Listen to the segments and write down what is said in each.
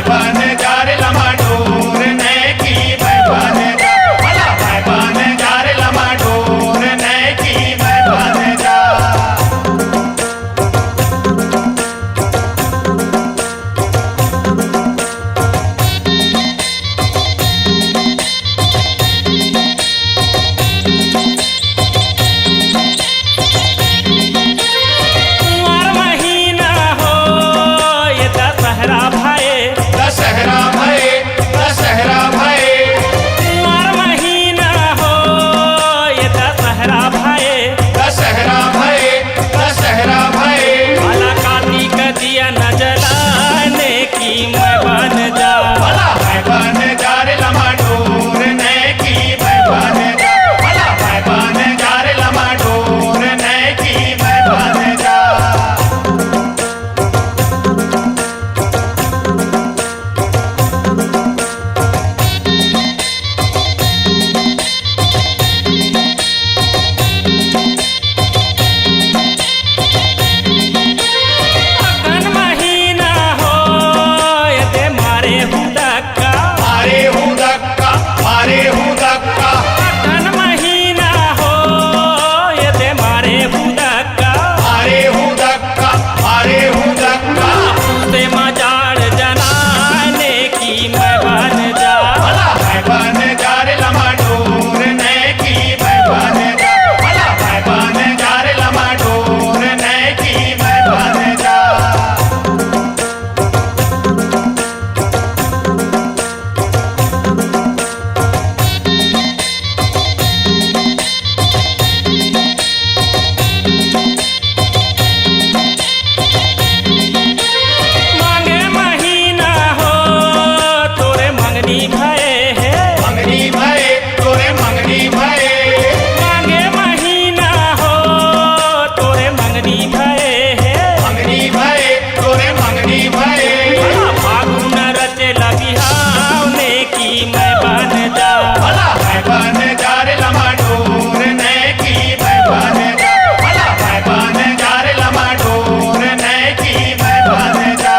बन जा रे लम्हा डोर नैकी मैं बन जा भला मैं बन जा रे लम्हा डोर नैकी मैं बन जा दशहरा भये दशहरा भये कुंवर महीना हो ये दशहरा भये दशहरा भये दशहरा भये भला कार्तिक दिया न जलाने की मैं बन जा भला मैं बन जा रे लम्हा डोर नैकी मैं बन जा भला मैं बन जा रे लम्हा डोर नैकी मैं बन जा अगन महीना हो ये ते मारे हूँ धक्का मारे हूँ धक्का मारे हूँ धक्का अगन महीना हो ये ते मारे हूँ धक्का मारे हूँ धक्का मारे हूँ धक्का ते मजाड़ जनाने की मैं बन जा भला मैं बन जा रे लम्हा डोर नैकी मैं बन जा भला मैं बन जा रे लम्हा डोर नैकी मैं बन जा मांगे महीना हो तोरे मंगनी भये है मंगनी भये तोरे मंगनी भये मांगे महीना हो तोरे मंगनी भये है मंगनी भये तोरे मंगनी भये फागुन रचे लबिहावने की मैं बन जा भला मैं बन जा रे लम्हा डोर नैकी मैं बन जा भला मैं बन जा रे लम्हा डोर नैकी मैं बन जा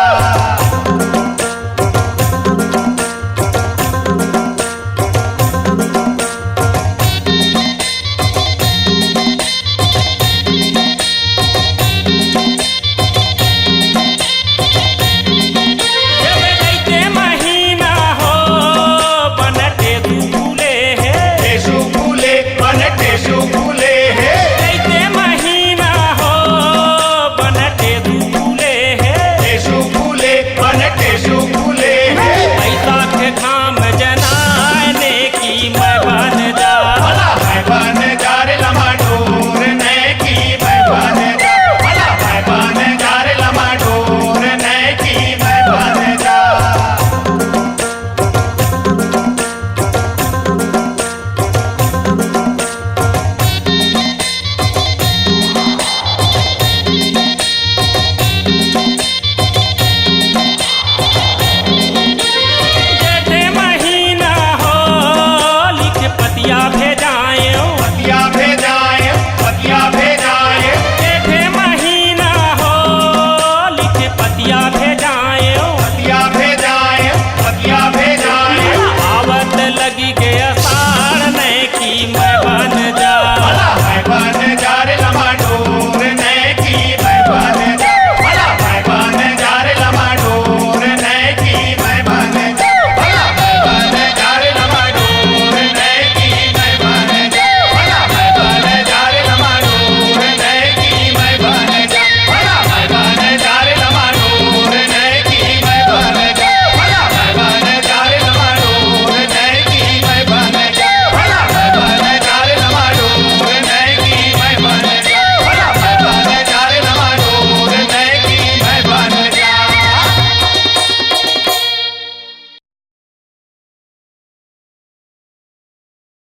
जब दैते महीना हो बनते तू फूले है टेसु फूले बन टेसु फूले है दैते महीना हो बनते तू फूले है टेसु फूले बन टेसु